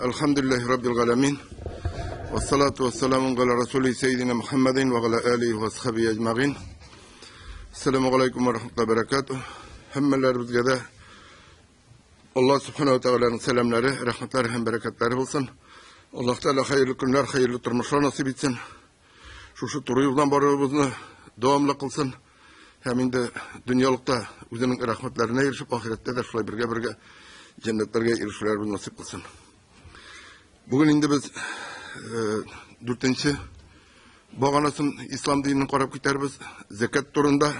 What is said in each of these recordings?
Elhamdülillahi Rabbil alemin. Ve salatu ve selamun ala Resulü Seyyidina Muhammedin ve ala alihi ve ashabihi ecma'in. Selamun aleyküm ve rahmetullahi ve berekatuhu. Hemmelerimize de Allah subhanahu wa ta'ala'nın selamları, rahmetleri hem bereketleri olsun. Allah Teala hayırlı günler, hayırlı turmuşlar nasip etsin. Şu turuyuzdan barığımızı devamlı kılsın. Hem de dünyalıkta özünün rahmetlerine erişip ahirette de şulay birge cennetlerge erişirler nasip kılsın. Bugün indi biz 4. bağanasın İslam dinini korap gitarız. Zekat turunda.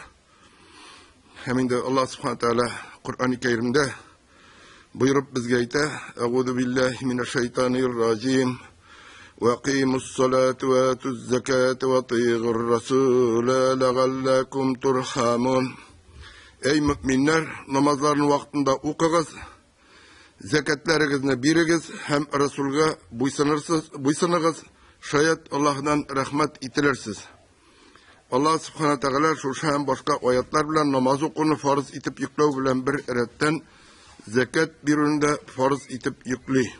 Hem de Allah subhanahu teala Kur'an-ı Kerim'de buyurup bizge ayta: "Euzu billahi mineşşeytanirracim. Ve aqimus salate ve atuz zekate ve atii'ur rasule legallakum turhamun." Ey müminler, namazların vaktinde okuyunuz, zekatlarınızı birigiz, hem Resul'ga buysanırsınız, şayet Allah'dan rahmet itilersiz. Allah subhanahu teala şu hem başka ayetler bilen namaz okunu farz itip yüklev bilen bir eretten zekat birinde farz itip yükli.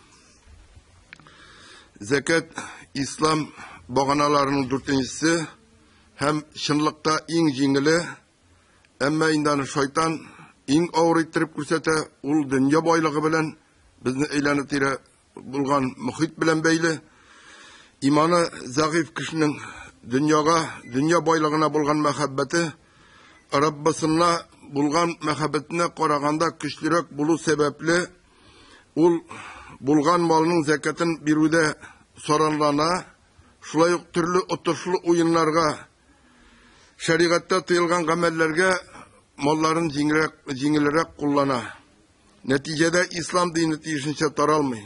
Zekat İslam bağanalarının 4'üncüsü, hem şınlıkta en jingili, ama indan şeytan en ağır ettirip kürsete ul dünya boylığı bilen bizni eylanetire bulgan muhit bilen beyli, imanı zayıf kişinin dünya boylığına bulgan mehabbeti, Rabbasına bulgan mehabbetine koraganda güçlürek bulu sebepli, ul bulgan malının zekatın birüde soranlarına, şulay türlü oturuşlu oyunlarga, şeriatta tıyılgan amellerge malların jingilirek kullana. Neticede İslam dini tiyişinçe taralmay.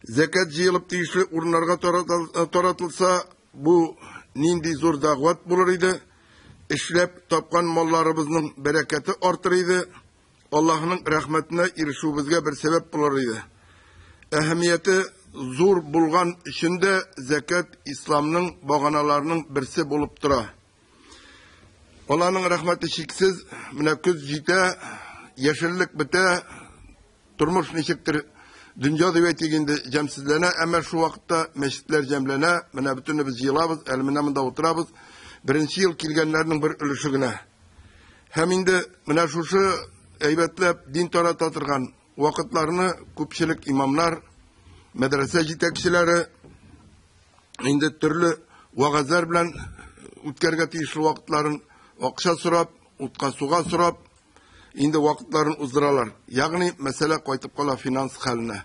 Zekat jiyılıp tiyişli urnlarga toratılsa bu nindi zor dağvat bulur idi. İşlep tapkan mallarımızın bereketi artır idi. Allah'ın rahmetine erişubizge bir sebep bulur idi. Ehemmiyeti zor bulgan içinde zekat İslam'ın bağanalarının birisi bulup dura. Allah'ın rahmeti şiksiz, küz jite, yeşillik bite, turmuş neşiktir, dünya düvetiginde cemsizlene, ama şu vakitte meşitler cemlene, bütünü biz yılabız, elminamında oturabız, birinci yıl kilgenlerinin bir ölüşügüne. Hem indi, şu eybetlep, din torat atırgan vakitlerini küpçilik imamlar, medrese jitekçileri, indi türlü vagazlar bilen, ütkerge tiyişli vakitlerin akşa surap, utka suğa surap, indi vakitlerin uzdıralar. Yani mesele koytup kola finans haline.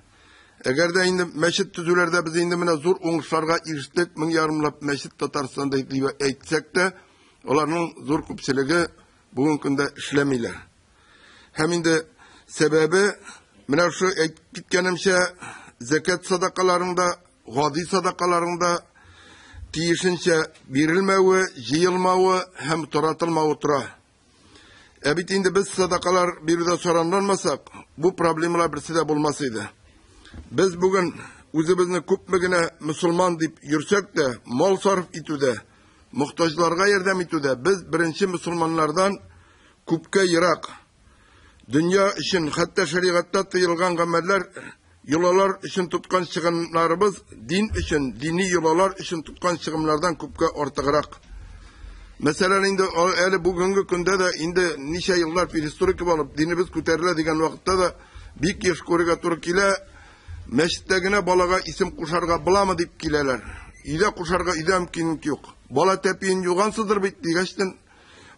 Eğer de indi meşit tüzülerde biz indi zor oңuşlarga eriştik, 1000 yarımlap meşit Tatarstan'da etsek de, onların zor küpçiligi bugün günde işlemiler. Hem indi sebebi, şu gitkenimşe zekat sadakalarında, gadi sadakalarında tiyişinçe birilmevi, jiyilmevi hem toratılmavi tura. Ebit indi biz sadakalar bir de soranlanmasak, bu problemler birisi de bulmasıydı. Biz bugün özümüzni köpmegine Müslüman deyip yürsek de, mal sarf itüde, muhtaçlarga yardım itüde, biz birinci Müslümanlardan köpke yırak. Dünya için, hatta şeriatta tıyılgan ameller, yolalar için tutkan çıkımlarımız, din için, dini yolalar için tutkan çıkımlardan köpke ortağırak. Mesela indi bugünkü günde de indi nice yıllar bir historik olup dinimiz küterile digen vakitte de bir yaş koruyga Türkiye'yle meşittegine balaga isim kuşarga bulamı deyip kileler. İde kuşarga ide mümkünlük yok. Bala tepiyin yugansıdır bitti. Geçtin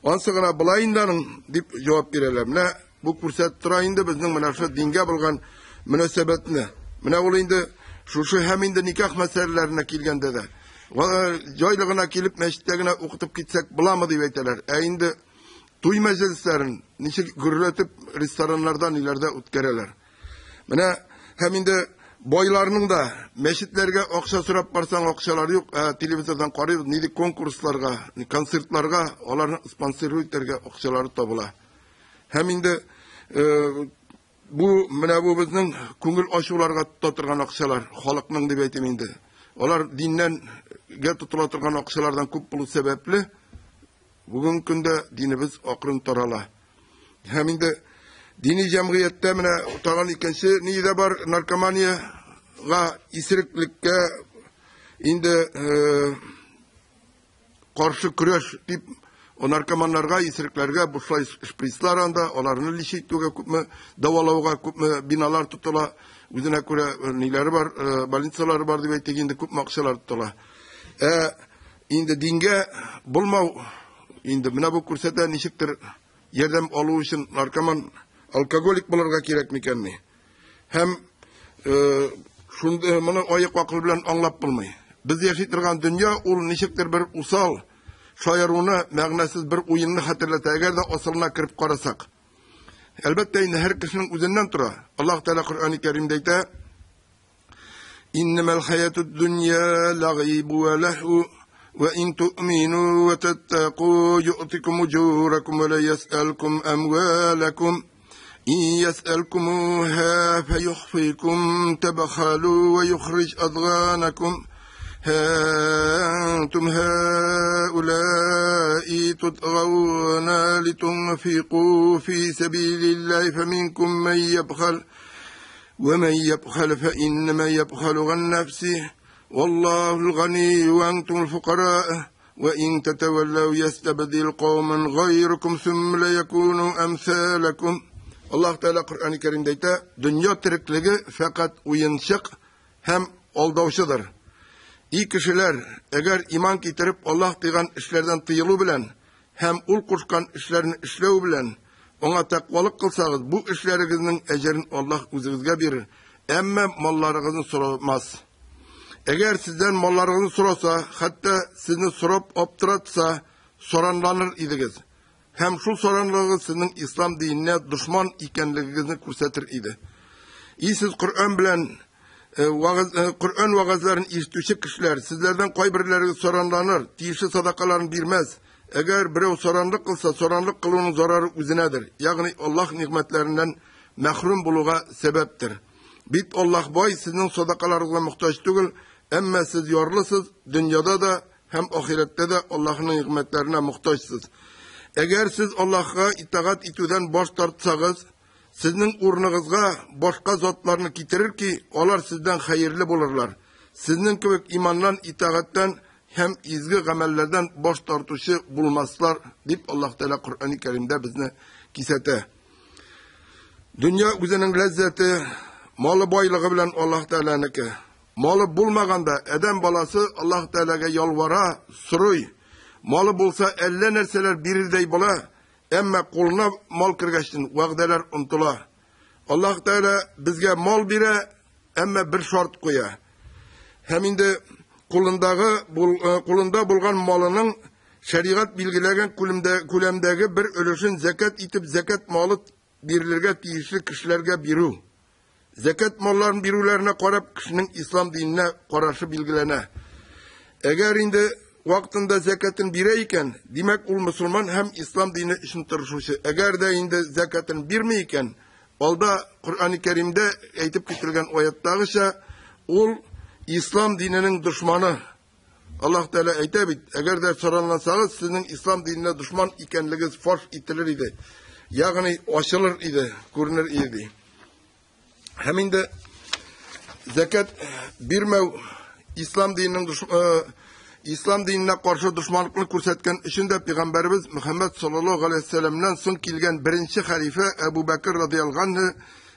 ansıgına bulayındanın deyip cevap verelim. Ne? Bu fırsat turayında bizden şu dinge bulgan münasebetine. Ol indi şu hem indi nikah meselelerine kilgende de. Joylığına kilip meşittegine okutup gitsek bulamı deyip eyteler. Indi tuy meclislerin nişik gürletip restoranlardan ileride utkereler. Hem indi boylarının da meşitlerge okşa sürap barsan okşalar yok. Televizyondan koruyoruz. Nidi konkurslarga, konsertlarga, onların sponsorluklarga okşaları tabula. Hem indi bu bizning ko'ngil oshuvlarga tutatırgan okşalar, halkның deb aytayım indi. Olar dinden tutula turgan okşalardan ko'p bulu sebepli. Bugün günde dinimiz akırın tarala. Hem indi dini cemiyette tağan ikensi nide bar narkomaniya isiriklikке indi karşı küreş deyip o narkomanlarga, isiriklerge bu şprislar anda, onlarını lişittuğu küpmü, davalauğa küpmü binalar tutula, üzerine göre neleri var, balinsaları var diye tekinde küp maksalar tutula. Indi dinge bulmav, indi mina bu kursada nişiktir yerden alığı için narkoman, alkogolik bularga gerek mikenni. Hem şunda bunu ayık akıl bilen anlap bulmay. Biz yaşaytırgan dünya ol nişiktir bir usal, şayaruna mağnasız bir oyununu hatırlat eğer de aslına kirip karasak. Elbette yine her kişinin üzerinden tura. Allah Teala Kur'an-ı Kerim'de deyte İnnemel hayatud dünya lagîbu ve lehu ve in tu'minu ve tettekû yu'tikum ucûrakum ve le yes'elkum emvâlekum İn yes'elkumuha feyuhfikum tebekhalû ve yukhric adgânekum أنتم هؤلاء تطغون لتنفقوا في سبيل الله فمنكم من يبخل ومن يبخل فإنما يبخل عن نفسه والله الغني وأنتم الفقراء وإن تتولوا يستبدل قوما غيركم ثم لا يكونوا أمثالكم الله تعالى Kur'an-ı Kerim'de dünya tirikliği fakat uyunşık hem aldavşıdır. İyi kişiler eğer iman getirip Allah diyen işlerden tıyılı bilen hem ul kuşkan işlerini işlev bilen ona takvalık kılsanız bu işlerinizin ecerini Allah üzerinizge verir. Emme mallarınızın soramaz. Eğer sizden mallarınızı sorarsa hatta sizni sorup optıratsa soranlanır idiniz. Hem şu soranlığınız sizin İslam dinine düşman ikenliğinizi kursettir idi. Siz Kur'an bilen Kur'an vaazlarını işitüşü kişiler sizlerden kaybirleri soranlanır, tiyişi sadakalarını bilmez. Eğer birey soranlık kılsa, soranlık kılığının zararı üzünedir. Yani Allah nimetlerinden mahrum buluğa sebeptir. Bit Allah boy sizin sadakalarınıza muhtaç değil, ama siz yorlusuz, dünyada da hem ahirette de Allah'ın nimetlerine muhtaçsınız. Eğer siz Allah'a itaat etüden boş tartsanız, sizin uğrunuzga başka zatlarını getirir ki, onlar sizden hayırlı bulurlar. Sizin gibi imandan, itaatten hem izgi amellerden boş tartışı bulmazlar, deyip Allah Teala Kur'an-ı Kerim'de bizne kisete. Dünya üzerinin lezzeti, malı boyluğu bilen Allah Teala'nınki. Malı bulmaganda eden balası Allah Teala'ya yalvara, suruy. Malı bulsa 50 nerseler birirdey bola, emme koluna mal kirgeçtin, vaqdeler untula. Allah Teala bizge mal bire, emme bir şart koya. Hem indi kulunda bulgan malının şeriat bilgilegen kulemdeki bir ölüşün zekat itip zekat malı birilirge tiyişli kişilerge biru. Zekat malların birulerine qarab kişinin İslam dinine qarşı bilgilerine. Eğer indi vaktinde zekatın bireyken, demek ol Müslüman hem İslam dini için tırışışı. Eğer de indi zekatın birmeyken, olda Kur'an-ı Kerim'de eğitip getirilgen ayattağışa, ol İslam dininin düşmanı. Allah Teala eytebit, eğer de soranlansanız sizin İslam dinine düşman ikenliğiniz farş itilir idi. Yani aşılır idi, görünür idi. Hem de zekat birmev İslam dinine karşı düşmanlıkını kursetken içinde Peygamberimiz Muhammed sallallahu aleyhi ve sellem'den son kilgen birinci halife Ebu Bekir radıyallahu anh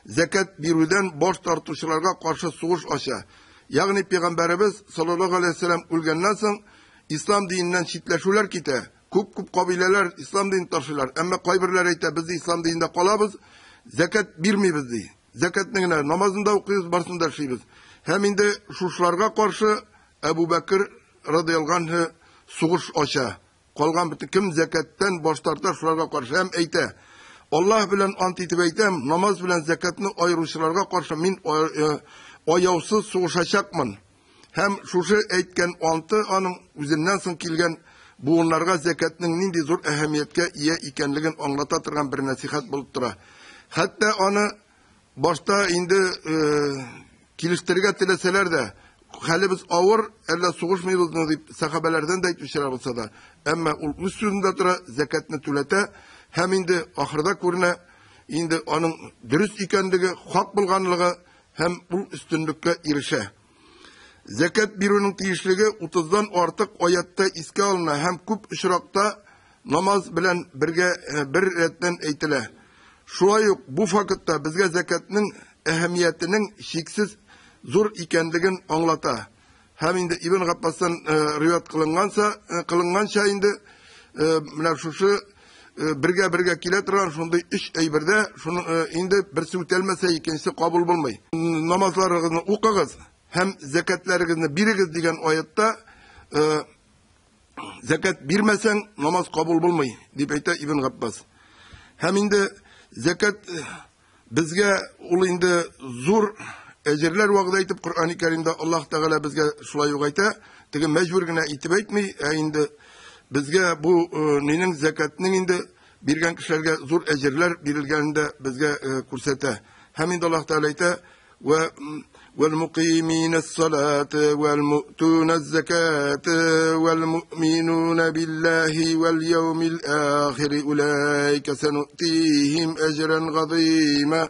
zekat biruden borç tartışılarga karşı suğuş aşağı. Yani Peygamberimiz sallallahu aleyhi ve sellem ölgenden son İslam dininden çitleşuler kite. Kup kabileler İslam dinini tartışırlar. Ama kaybirler ite biz de İslam dininde kalabız. Zekat birmi bizdi. Zekat neyine namazında okuyuz, barsında şeyiz. Hem indi şuşlarga karşı Ebu Bekir radıyallahu anh suğuş aşağı. Kalgan bütün kim zekatten boş tartar şularga karşı hem eyte. Allah bilen ant etip eytem, namaz bilen zekatını ayrışlarga karşı min ayavsız suğuşaşakman. Hem şuşu eytken antı anın üzerinden son kilgen buğunlarga zekatının nindi zor ehemmiyetke iyi ikenligin anlatatırgan bir nasihat bulup tura. Hatta onu başta indi kiliştirge tileseler de hali biz ağır elle soğuşmayız deyip sahabelerden de etmişler olsa da ama üstünde tura zekatını tülete hem indi ahırda körüne indi onun dürüst ikenligi hak bulganlığı hem bu üstünlükle erişe. Zekat birinin tiyişligi 30'dan artık oyatda iske alına hem küp ışırakta namaz bilen bir retten eytile. Şuay yok bu fakitte bizge zekatının ehemmiyetinin şiksiz zor ikendigin anlata. Hem indi İbn Abbas'tan rivayet kılıngan şayindi şu birge kiletran şunda iş eybirde şunu indi birisi ütelmese ikincisi kabul bulmay. Namazlarınızı okuyunuz hem zekatlarınızı birigiz degan ayette zekat birmesen namaz kabul bulmay dep ayta İbn Abbas. Hem indi zekat bizge ul indi zor ecirler vaqt aytib Qur'oni Karimda Allah Teala bizge şulay ayta tege mecbur gina aytib aytmay indi bizge bu nening zekatning indi birgen kişilerge zor ecirler birilgeninde bizge kursete. Hem indi Allah Teala ayta ve والمقيمين الصلاة والمؤتون الزكاة والمؤمنون بالله واليوم الآخر أولئك سنؤتيهم أجرا عظيما.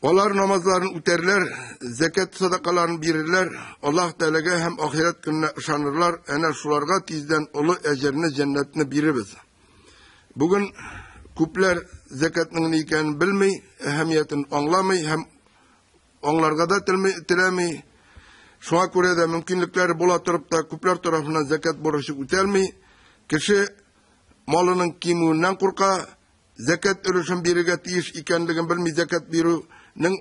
Onlar namazlarını üterler, zekat sadakalarını verirler. Allah Teala'ga hem ahiret gününe ışanırlar. Ene şularga tizden ulu ecerini cennetini birimiz. Bugün küpler zekatının iken bilmey, ehemmiyetini anlamay, hem onlarga da tilemey. Şuna göre de mümkünlükleri bula turup da küpler tarafından zekat borçu ütelmey. Kişi malının kimuğundan korka, zekat ölüşün biriga tiyiş ikenligin bilmey zekat biru.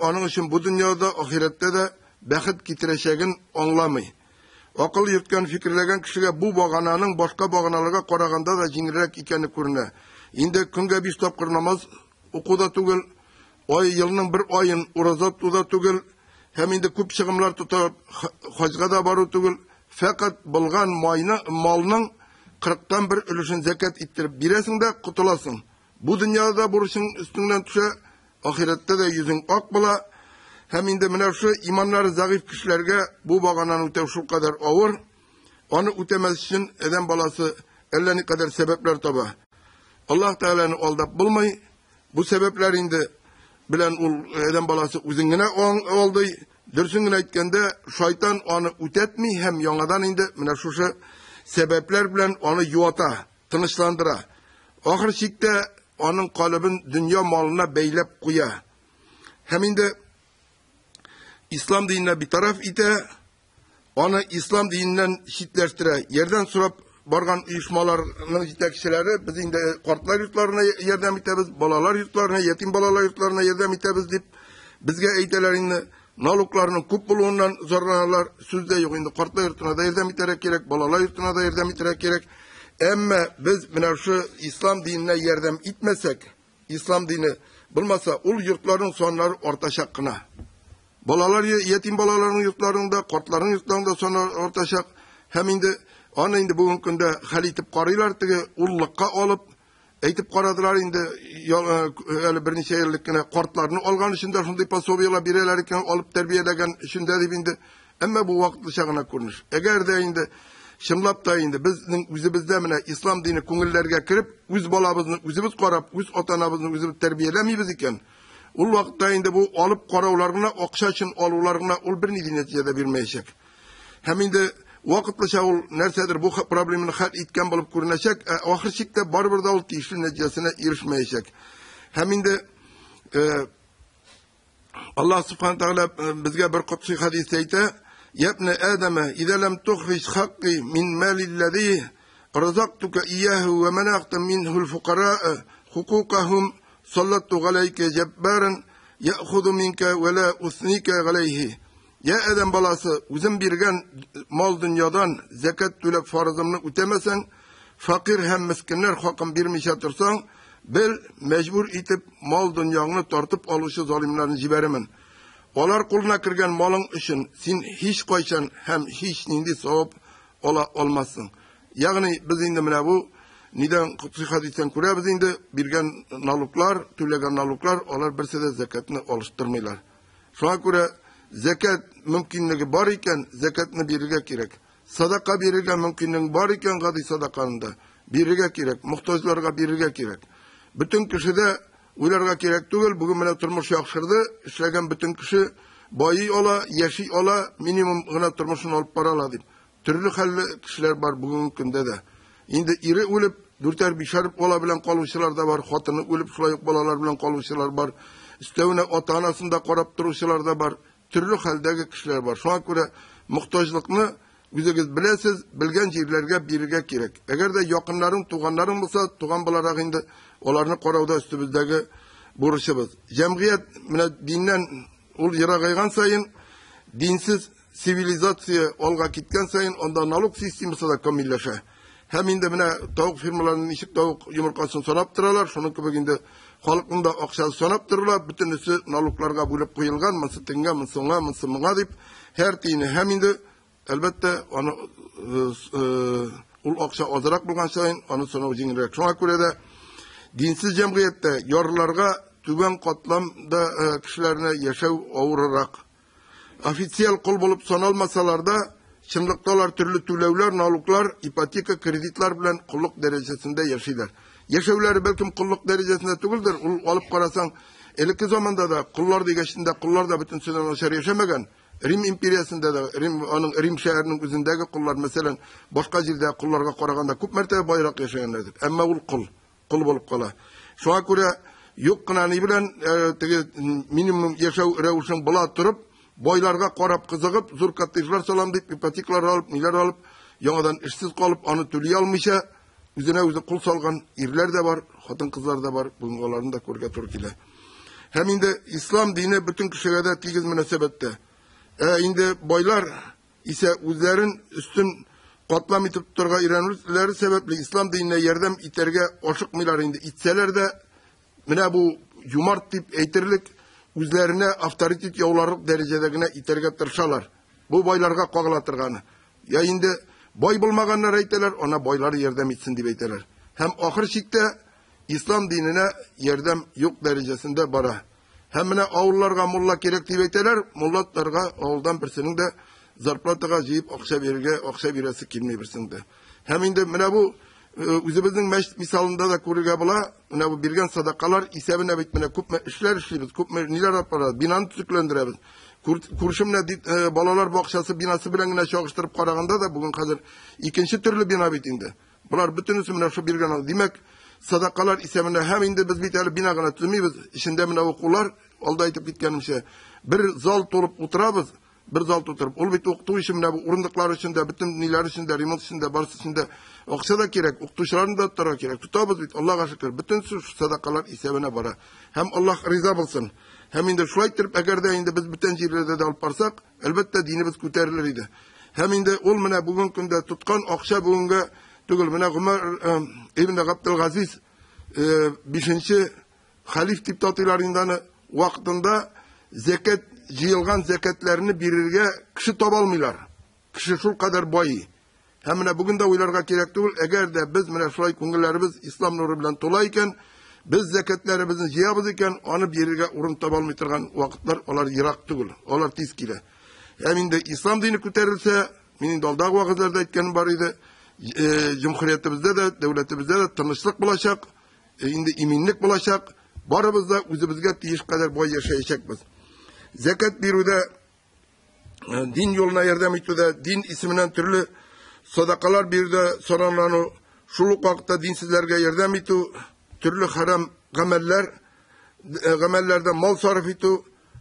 Onun için bu dünyada, ahirette de bəxit getireşegin anlamay. Akıl yürtken, fikirlegen kişiye bu bağananın başka bağanalarga qaraganda da jingirek ikeni körüne. Indi künge bir tapkır namaz okuda tugul, yılının bir ayın urazat tuda tugul, hem indi küp çıgımlar tutar, hacga da baru tugul, fakat bulgan malının 40'tan bir ölüşün zekat ittirip biresin de kutulasın. Bu dünyada buruşun üstünden düşe, ahirette de yüzün ak bula, hem indi mine şu imanları zayıf kişilerge bu bağanan ütev şu kadar ağır, onu ütemez için eden balası ellerini kadar sebepler taba. Allah Teala'nı aldap bulmay, bu sebepler indi bilen eden balası uzunguna oldu, dürsüngüne etkende şeytan onu ütetmi, hem yanadan indi mine şu sebepler bilen onu yuvata, tınışlandıra. Ahir şikte onun kalıbın dünya malına beylep kuya. Hem indi İslam dinine bir taraf ite, onu İslam dininden şitleştire. Yerden sorup bargan uyuşmalarının yetekçileri biz indi kartlar yurtlarına yerden itemiz, balalar yurtlarına, yetim balalar yurtlarına yerden itemiz deyip bizge eytelerini, naluklarının küp buluğundan zorlanırlar. Sözde yok indi kartlar yurtuna da yerden iterek gerek, balalar yurtuna da yerden iterek gerek. Ama biz şu İslam dinine yerden itmesek, İslam dini bulmasa ul yurtların sonları ortaşak kına. Balalar, yetim balaların yurtlarında, kortların yurtlarında sonları ortaşak. Hem indi, ana indi bugün günde halitip karıylar tege ulluqqa alıp, eytip karadılar indi, öyle bir neçe yıllıkkine kortlarını algan içinde, şunday pasobiyalar birelerken alıp terbiyelegen içinde deyip indi. Ama bu vakitli şağına kurmuş. Eğer de indi, şımlap da indi, bizde mine İslam dini kungillerge kirip, üz balabızını, üzümüz qarab, üz otanabızını, üzümüz terbiyelemiyiz iken, ul vakitte indi bu alıp qaravlarına, okşaçın alularına, ul bir neticede bilmeyecek. Hem indi, vakitli şağıl nersedir bu problemini hal itken bulup görünecek, ahirçikte barbur da ul tiyişli neticesine erişmeyecek. Hem indi, Allah subhanahu teala bizge bir kutsi hadis eyte, يا ابن آدم إذا لم تخرج حقي من مال الذي رزقتك إياه ومنعت منه الفقراء حقوقهم سلطت عليك جبارا يأخذ منك ولا أثنيك عليه. Ya Adem balası uzun birgen mal dünyadan zekat tülep farzımını ötemesen, fakir hem miskinler hakkın bir mişatırsan, bel mecbur itip mal dünyanı tartıp alışı zalimlerini jiberemen. Olar kuluna kirgen malın için sen hiç koysan hem hiç nindi savap olmazsın. Yani biz indi mine bu neden kutsi hadisten kure biz indi birgen naluklar, tülegen naluklar, olar birse de zekatını oluşturmaylar. Şuna göre zekat mümkünlüğü var iken zekatını birige gerek. Sadaka birige mümkünlüğü var iken gadi sadakanında birige gerek. Muhtaçlarga birige gerek. Bütün kişide Ularga gerek түгел, bugün mene turmuş yakşırdı, işlegen bütün kişi bayı ola, yaşi ola, minimum gına turmuşunu alıp parala deyip. Türlü halli kişiler var bugün günde de. Indi iri ölüp, dürter bişarıp olabilen kalmışlar da var, hatını ölüp sulayıp bolalar bilen kalmışlar var. İstevine ata-anasında korap duruşlar da var. Türlü haldeki kişiler var. Şuna göre muhtaçlıkını güzeliz bilesiz, bilgen yerlerge birige gerek. Eğer de yakınların, tuğanların olsa, tuğan bularak indi onlarını koravda üstümüzdeki buruşumuz. Cemiyet dinden ol yara kaygan sayın, dinsiz sivilizasiya olga gitken sayın, onda naluk sistemi da kamilleşe. Hem indi tavuk firmalarının işik tavuk yumurkasını sonap duralar, şunun gibi indi halkında akşası sonap dururlar, bütünüsü naluklarga bulup koyulgan, mısı tınga, mısı ona, mısı mına deyip, her dini hem indi, elbette onu ul akşa azarak bulgan sayın, onu sonra ucingirek. Şuna göre de dinsiz cemiyette yorlarga tüben katlamda kişilerine yaşav avurarak, ofisiyel kul bulup sonalmasalar da, çınlıktalar türlü tülevler, naluklar, ipotika, kreditler bilen kulluk derecesinde yaşaylar. Yaşavları belki kulluk derecesinde tügüldür. Alıp karasan, eliki zamanda da kullar da geçtiğinde kullar da bütün süren aşağı yaşamagan. Rim imperiyasında da, Rim şehrinin üzerindeki kullar mesela başka yerde kullarga koraganda küp mertebe bayrak yaşayanlardır. Ama ul kul bulup kala. Şuna göre yok kınani bilen minimum yaşav revuşun bula turup, boylarga korap kızıgıp, zurkattıcılar salam deyip, ipotiklar alıp, neler alıp, yanadan işsiz kalıp, onu tülüye almışa, üzerine kul salgan irler de var, hatın kızlar da var, bunların da korga Türkiye'de. Hem indi İslam dini bütün kişilerde tigiz münasebette. Indi boylar ise üzlerin üstün katlam itip turga irenleri sebeple İslam dinine yerdem iterge oşukmılar indi. İtseler de mine bu yumart tip eğitirlik üzerine avtoritet yavlarlık derecedegine iterge tırşalar. Bu boylarga koglatırganı. Ya indi boy bulmaganlar eyteler, ona boyları yerdem itsin diye eyteler. Hem ahir şikte İslam dinine yerdem yok derecesinde bara. Hemine avullarga mulla gerek diye eyteler, mullatlarga avuldan birisinin de zarplatıga jiyip akşa birisi kilmeyi birisinin de. Hem indi mine bu üzümüzün meşt misalında da kurulga bula, bu birgen sadakalar isebine bitmene kupme işler işleyimiz, kupme niler yaparız, binanı tüzüklendiremiz. Kurşum ne balalar bakşası binası bilengine çağıştırıp karaganda da bugün hazır ikinci türlü bina bitindi. Bunlar bütün üstümüne şu birgen aldı. Demek sadakalar isebine hem indi biz biteli binagına tüzmeyiz. İçinde mine okullar, alda aytıp gitkenim şey. Bir zal olup oturabız. Bir zal oturup, ol bit okuduğu için bu urundıklar içinde, bütün niler içinde, remont içinde, barış içinde oksa da gerek, okutuşların da tutara gerek. Tutabız bit, Allah'a şükür. Bütün şu sadakalar isebine bara. Hem Allah rıza bulsun. Hem indi şulay ettirip, eğer de indi biz bütün yerlerde de alıp barsak, elbette dinimiz küterilir idi. Hem indi ol mine bugün günde tutkan akşa bugünge, tügül mine Ömer İbn Abdülaziz 5. halif diptatılarından vaktinde zekat jıyılgan zekatlerini birirge kişi tobalmıyorlar. Kişi şu kadar boyu. Hemine bugün de uylarga gerek değil. Eğer de biz mine şulay kungillerimiz İslam nuru bilen tolayken, biz zekatlerimizin jiyabız iken, onu birirge urun tobalmıyorturgan vakitler, olar yirak değil. Olar tiskile. Hem de İslam dini küterilse, minin daldak vakitlarda etkenim var idi. Cumhuriyetimizde de, devletimizde de tınışlık bulaşak, indi iminlik bulaşak, barımızda üzümüzge tiyiş kadar boy yaşayacakmız. Zekat birüde din yoluna yardım etüde, din isminden türlü sadakalar birde soranlarını şuluk vakıtta dinsizlerge yardım etü, türlü haram gamellerde mal sarf etü,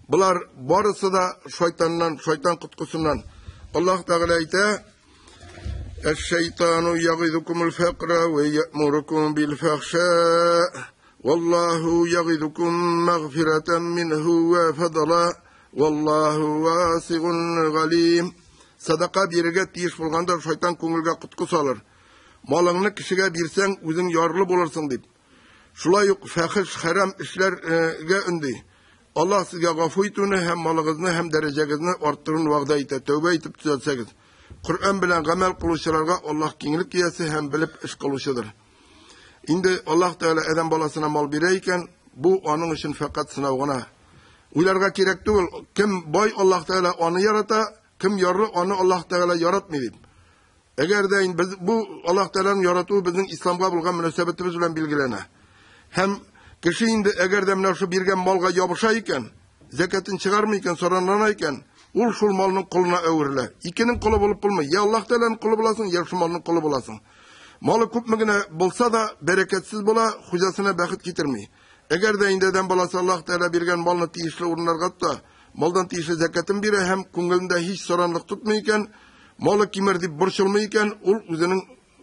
bunlar barısı da şeytan kutkusundan. Allah Teala ite, "Eş-şeytanu yagidukumul fekra ve ye'murukum bil fahşâ." Vallahu yagidukum mağfireten minhu ve fadla. Vallahu vasigun galim. Sadaka birige tiyiş bulganda şeytan köngülge kutku salır. Malını kişiye birsen üzün yarlı bulursun deyip. Şulay yok fahiş haram işlerge ündi. Allah sizge gafuytunu hem malınızını hem derecenizi arttırın vaqda ite. Tövbe etip düzeltseniz. Kur'an bilen gamel kılışçılarga Allah kengilik giyesi hem bilip iş kılışıdır. Indi Allah Teala eden balasına mal bireyken bu onun için fakat sınavına. Uylarga gerek değil. Kim boy Allah Teala onu yarata, kim yarlı onu Allah Teala yaratmıyor. Eğer de bu Allah Teala'nın yarattığı bizim İslam'a bulgan münasebetimiz bilen bilgilene. Hem Kişi indi eğer de mına şu birgen malga yapışa iken, zekatın çıkarmayken, soranlana iken, ul şul malının kuluna öğürle. İkinin kulu bulup bulma. Ya Allah Teala'nın kulu bulasın, ya şu malının kulu bulasın. Malı kupmegine bulsa da bereketsiz bula, hücasına bakıt getirmeyi. Eğer de indeden balası Allah Teala birgen malını tiyişli urunlar katta, maldan tiyişli zekatın biri hem kungulunda hiç soranlık tutmayken, malı kimerdi burçulmayken, ul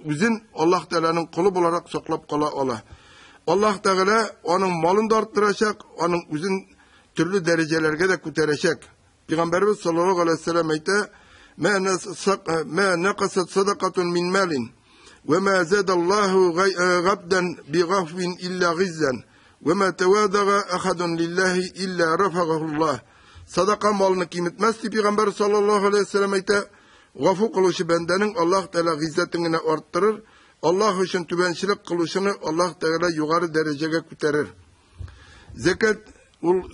üzün Allah Teala'nın kulu bularak soklap kala ola. Allah Teala onun malını da arttıracak, onun üzün türlü derecelerge de küterecek. Peygamberimiz sallallahu aleyhi ve sellem ayette, "Ma naqasat sadakatun min malin ve ma zadallahu gabdan bi ghafwin illa ghizan ve ma tawadaga ahadun lillahi illa rafa'ahullah." Sadaka malını kim etmez ki Peygamber sallallahu aleyhi ve sellem ayette, "Gafu kılışı bendenin Allah Teala gizzetini arttırır. Allah için tübençilik kılışını Allah Teala yukarı dereceye küterir." Zekat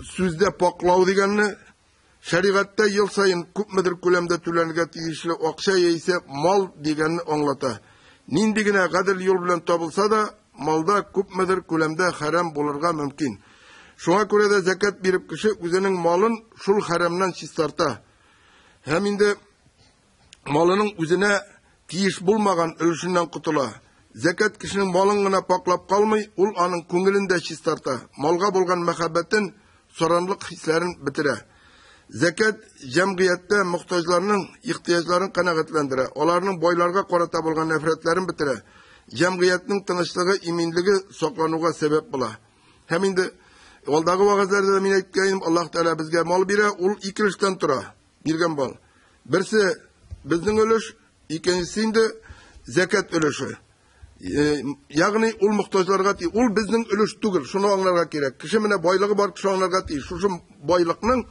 sözde paklav deganni şeriatta yıl sayın küpmedir külemde tülenge tiyişli okşa ise mal deganni anlata. Nindigine kadar yol bilen tabılsa da malda küpmedir külemde haram bulurga mümkün. Şuna göre de zekat birip kişi üzerinin malın şul haramdan çistarta. Hem indi malının üzerine tiyiş bulmagan ölüşünden kutula. Zekat kişinin malını paklap kalmay, ul anın kungilinde çistarta. Malga bulgan mehabbetin soranlık hislerin bitire. Zekat cemiyette muhtaçlarının ihtiyaçlarını kanaatlendire. Onların boylarga korata bulgan nefretlerin bitire. Cemiyetin tınışlığı, iminliği soklanuğa sebep bula. Hem indi oldagi vaqtlarda da men aytganim, Allah Teala bizge mal bire, ul iki işten tura. Birgen bol. Birisi bizning uluş, ikincisi indi zekat uluşı. Yani ul muhtaçlarga ti, ul bizning uluş tugul, şunu anlarga kerak. Kişi mine boylığı bar kişi anlarga ti, şu boylıqның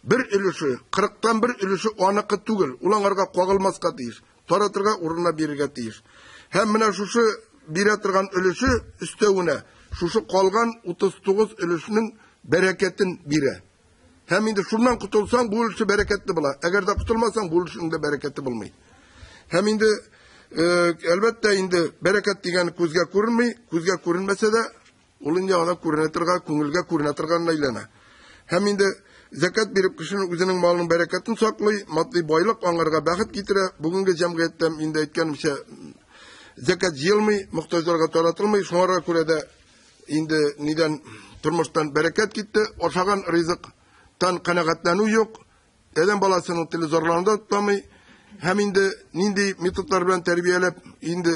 bir uluşı, 40'tan bir uluşı onaqı tugul, ulanlarga qoğılmaska tiyiş, toratırga uruna birige tiyiş. Hem mine şu bire turgan uluşı üstevine, şu qalgan 39 uluşunun bereketin biri. Hem indi şundan kutulsan bu uluşı bereketli bula. Eğer de kutulmasan bu uluşun da bereketli bulmayı. Hem indi elbette indi bereket degeni көзге көрінмей, көзге көрінмесе de olun yağda көрінетірға, көңілге көрінетірға naylana. Hem indi zekat berip kişinin üzerinin malının bereketin saklay, maddi boylık onlarga bakıt getire. Bugünkü cemiyette indi etkenmişe zekat yılmay, muhtaçlarga toratılmay, şunlara göre de indi niden turmuştan bereket gitti, oşagan rızıktan kanaatlanu yok. Eden balasının tili zorlarında tutlamay, hem indi nindi metotlar bilen terbiyelep, indi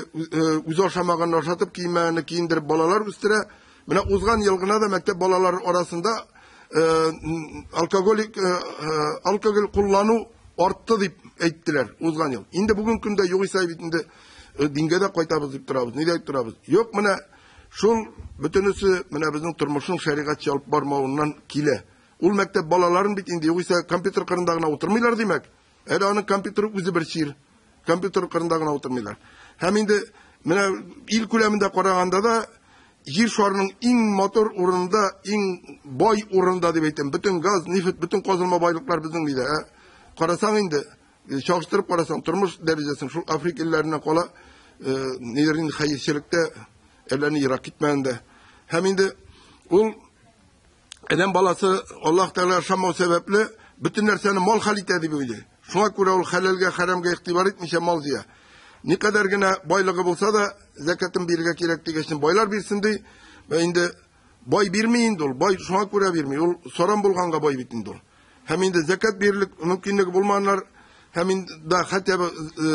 üz oşamağını oşatıp kiymağını kiyindirip balalar üstüre, mine uzgan yılgına da mektep balalar arasında alkogol kullanı arttı deyip ettiler uzgan yıl. İndi bugün günde yok ise bitinde dingede koytabız deyip durabız, ne deyip durabız. Yok mine şul bütünüsü mine bizim turmuşun şeriatçı alıp barmağından kile. Ul mektep balaların bitinde yok ise kompüter kırındağına oturmaylar demek. Onun kompüteri üzü bir şiir. Kompüter kırındağına oturmaylar. Hem indi mine il küleminde korağanda da yer şarının en motor urunda, en boy urunda deyip ettim. Bütün gaz, nefit, bütün kozulma baylıklar bizim deydi. Karasan indi, çalıştırıp karasan, turmuş derecesini, şu Afrika illerine kola, nelerin hayırçılıkta ellerini yırak gitmeyende. Hem indi, ul, eden balası Allah Teala yaşamau sebeple, bütün derseni mal halite deyip öyle. Şuna göre ul halalge, haramge iktibar etmişe mal diye. Ne kadar gene boylığı bulsa da zekatın birge gerektiği için boylar birsin dey. Ve indi boy birmeyin dol. Boy şuna göre birmeyin. Soran bulganga boy bitin dol. Hem indi zekat birlik mümkünlüğü bulmanlar, hem indi da hatta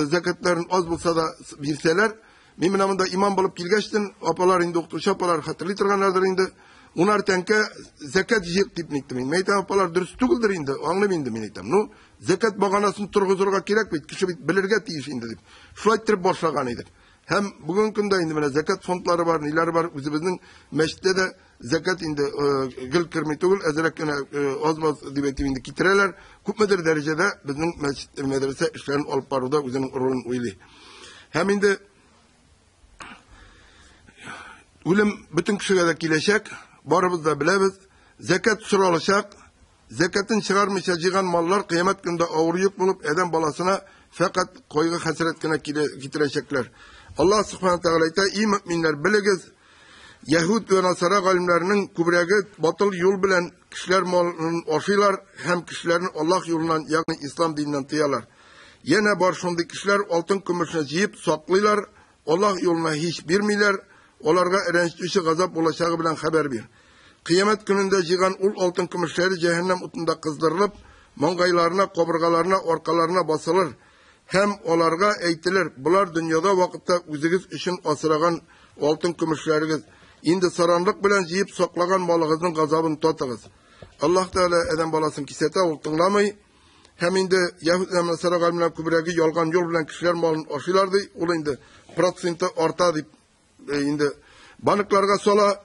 zekatların az bulsa da birseler. Benim namında imam bulup gelgeçtin. Apalar indi oktu, şapalar hatırlaytırganlardır indi. Unar tenke zekat jiyek deyip nektim. Meytan apalar dürüst tuguldur indi. Anlamayındı men eytam. No, zekat bağanasını turguzurga kerek beyt. Kişi beyt bilirge tiyiş indi deyip. Şu ayttirip başlagan eydir. Hem bugün günde indi mene zekat fondları var, neler var. Bizimizin meşte de zekat indi gıl kirmey tugul. Ezerek azmaz deyip indi kitireler. Kupmedir derecede bizim medrese işlerin olup baruda üzerinin rolün uyli. Hem indi ölüm bütün kişiye de kileşek. Barımız da bilemiz. Zekat sıralışak. Zekatın çıkarmışa ciğen mallar kıyamet günde ağır yük bulup eden balasına fakat koygu hasretkine getirecekler. Allah subhanahu teala ise iyi müminler biliriz. Yahud ve Nasara alimlerinin kübregi batıl yol bilen kişiler malını aşıylar, hem kişilerin Allah yolundan yani İslam dininden tıyalar. Yine bar şundi kişiler altın kümüşüne jiyip saklıylar, Allah yoluna hiç birmiler, onlarga erençtişi gazap ulaşağı bilen haber bir. Kıyamet gününde jigan ul altın kümüşleri cehennem utunda kızdırılıp, mangaylarına, kaburgalarına, orkalarına basılır. Hem onlarga eytilir, bular dünyada vakitte üzügiz için asıragan altın kümüşleriniz. İndi saranlık bilen jiyip saklagan malığızın gazabını tatığız. Allah Teala eden balasın kisete oltunlamay. Hem indi Yahud ve Nasara alimler kübregi yolgan yol bilen kişiler malını aşılardı. Olu indi prosenti arta deyip indi banıklarga sola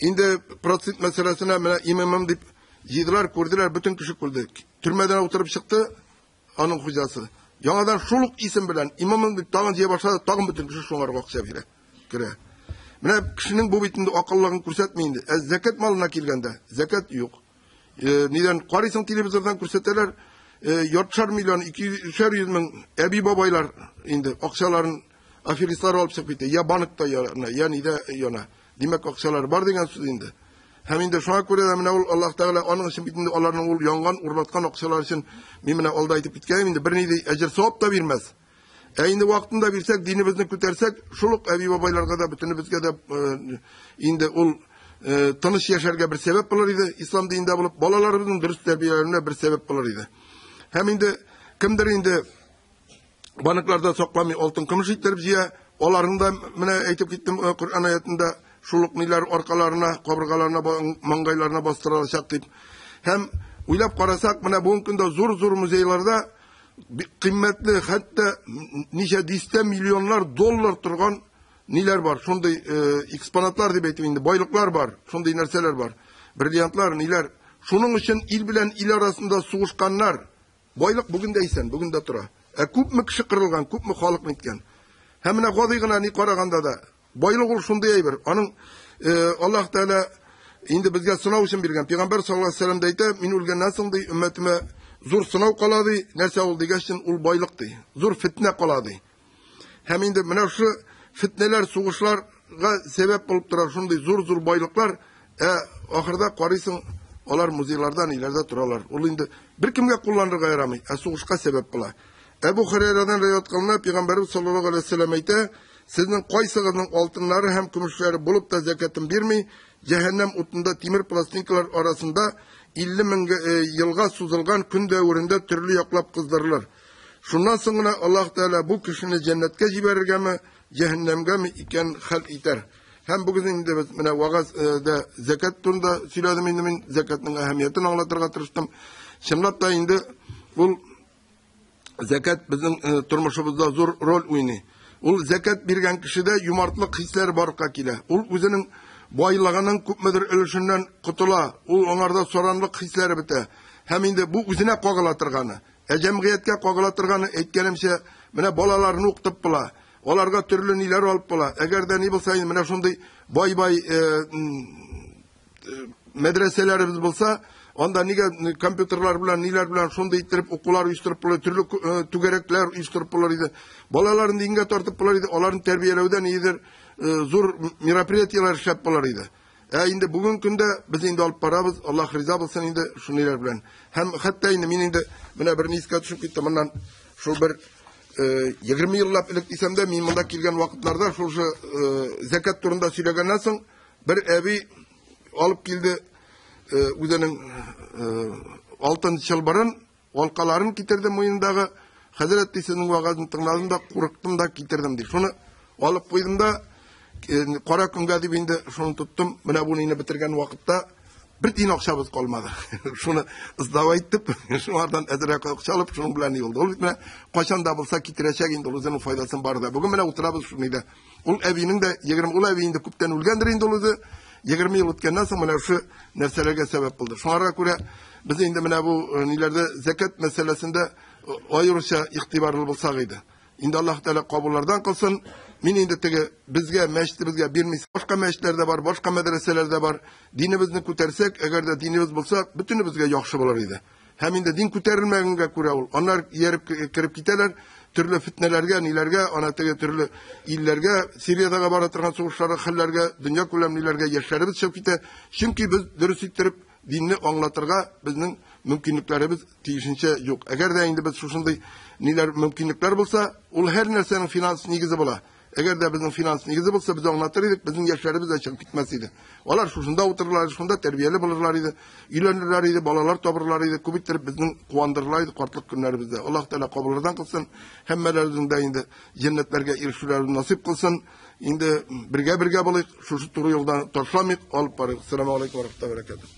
indi prosent meselesine imamım deyip yediler, kurdiler, bütün kişi kurdu. Türmeden oturup çıktı onun hocası. Yanadan şuluk isim bilen imamım deyip tağın diye başladı. Tağın bütün kişi şunları koksa bile. Kire. Mine kişinin bu bitinde akıllığını kursetmeyindi. Zekat malına kilgende. Zekat yok. Neden? Qaraysan televizordan kursetteler. 4 milyon, 200 bin ebi babaylar indi. Akşaların afilisleri alıp çıkıp bitti. Ya banıkta ya nide yana. Demek akşalar var degen söz indi. Hem indi şuna göre de mine Allah Teala onun için bitinde onların ol yangan, urlatkan akşalar için mimine olda aytıp bitken indi. Bir neydi ecir savap da vermez. Indi vaktinde bilsek, dinimizni kütersek, şuluk evi babaylarga da, bütünümüzge de indi ol tanış yaşarga bir sebep bular idi. İslam dininde bulup, balalarımızın dürüst terbiyelerine bir sebep bular idi. Hem indi, kimdir indi, banıklarda soklamay, altın kımış ittirip ziye, onların da, mine eytip gittim, Kur'an ayetinde, şuluk niler orkalarına, kaburgalarına, mangaylarına bastırılacak deyip. Hem uylap karasak, mine bugün günde zor müzeylerde, kıymetli hatta nice diste milyonlar dolar turgan niler var. Şunday eksponatlar diye beytiminde baylıklar var. Şunday nerseler var. Brilyantlar niler. Şunun için il bilen il arasında suğuşkanlar. Baylık bugün deysen, bugün de tura. Küp mü kişi kırılgan, küp mü halık nitken. Hemine kodayğına ni qaraganda da baylık ol şunday bir. Onun Allah Teala indi bizge sınav için bilgen. Peygamber sallallahu aleyhi ve sellem deydi, min ulgen nasıl dey ümmetime zor sınav kaladı, nerse oldu geçtin ul baylıktı. Zor fitne kaladı. Hem indi mine şu fitneler, soğuşlarga sebep bulup durar. Şunday zor baylıklar. Ahırda qarıysın, olar muzeylardan ileride turalar. Ol indi bir kimge kullanırga yaramay. Soğuşka sebep bula. Ebu Hureyre'den rivayet kılına Peygamberimiz sallallahu aleyhi ve sellem ayta, sizin qaysıgızın altınları hem kümüşleri bulup da zekatın birmi, cehennem utunda timir plastikler arasında 50 bin yılga suzulgan gün devrinde türlü yaklap kızdırılır. Şundan sonra Allah Teala bu kişini cennetke jiberirge mi, cehennemge mi iken hal iter. Hem bugün indi mine vagazda zekat turunda söyledim indi min zekatın ehemmiyetini anlatırga tırıştım. Şımlap da indi bu zekat bizim turmuşumuzda zor rol oyunu. Ul zekat birgen kişide yumartlık hisler barka kile. Ul üzerinin boylağının küpmedir ölüşünden kutula. Ul onlarda soranlık hisleri bite. Hem indi bu üzerine koğulatırganı. Cemiyetke koğulatırganı etkenimse mine balalarını uqtıp bula. Olarga türlü niler alıp bula. Eğer de ne bilsayın mine şunday bay medreselerimiz bulsa onda niga kompüterler bilen niler bilen şunda ittirip okular uyuşturup bular, türlü tügerekler uyuşturup bular idi. Balaların dinge tartıp bular idi. Onların terbiyelevden iyidir. Zor mirapiriyetiler şap bular idi. Indi bugün günde biz indi alıp paramız Allah rıza bulsun indi şu niler bilen. Hem hatta indi min indi mine bir niska düşüp gitti bundan şu bir 20 yıllap ilik desem de min bunda kelgen vakitlarda şu zekat turunda söylegen soň bir evi alıp geldi. Üzerinin altın çılbarın, olkaların getirdim oyundağı. Hazreti senin vaazını tınladım da kuruktum da getirdim diye. Şunu alıp koydum da qara kunga dibinde şunu tuttum. Mine bunu yine bitirgen vakitte bir din akşamız kalmadı. Şunu ızdava ettim. Şunlardan ezrek akşalıp şunun bilen iyi oldu. Ol bitme kaçan da bulsa getirecek indi. Oluzun faydasın var da. Bugün mine oturabız şunuydu. Ol evinin de 20 ol evinde kupten ulgendir indi oluzu. 20 yıl ötkenden sonra şu nerselerge sebep buldu. Şunlara göre biz indi mine bu nilerde zekat meselesinde ayırışa ihtibarlı bulsağıydı. Indi Allah Teala kabullardan kılsın. Min indi tege bizge, meştimizge bir mis. Başka meştlerde var, başka medreselerde var. Dinimizni kütersek, eğer de dinimiz bulsa, bütünü bizge yaxşı bular idi. Hem indi din küterilmegine göre ol. Onlar yerip kirip giteler, türlü fitnelerge, nilerge, anatege türlü illerge, Siriyadaga baratırgan soğuşlara, hallerge, dünya kullemlilerge yaşlarımız çok ite. Çünkü biz dürüst ittirip dinni anlatırga bizning mümkünliklerimiz tiyişinçe yok. Eğer de indi biz şuşunday niler mümkünlikler bulsa, ol her nersenin finans nigizi bola. Eğer de bizim finans nigizi bulsa biz anlatırdık, bizim yaşlarımız da çok bitmesiydi. Olar şuşunda otururlar, şunda terbiyeli bulurlarıydı, ilenirleriydi, balalar topurlarıydı, kubittirip bizim kuvandırlarıydı kartlık günlerimizde. Allah Teala kabullerden kılsın, hemmelerimizin de indi cennetlerge irişlerimizi nasip kılsın. Indi birge bulayık, şuşu turu yoldan taşlamayık, alıp barıyık. Selamun Aleyküm ve Rahmetullahi ve Berekatuhu.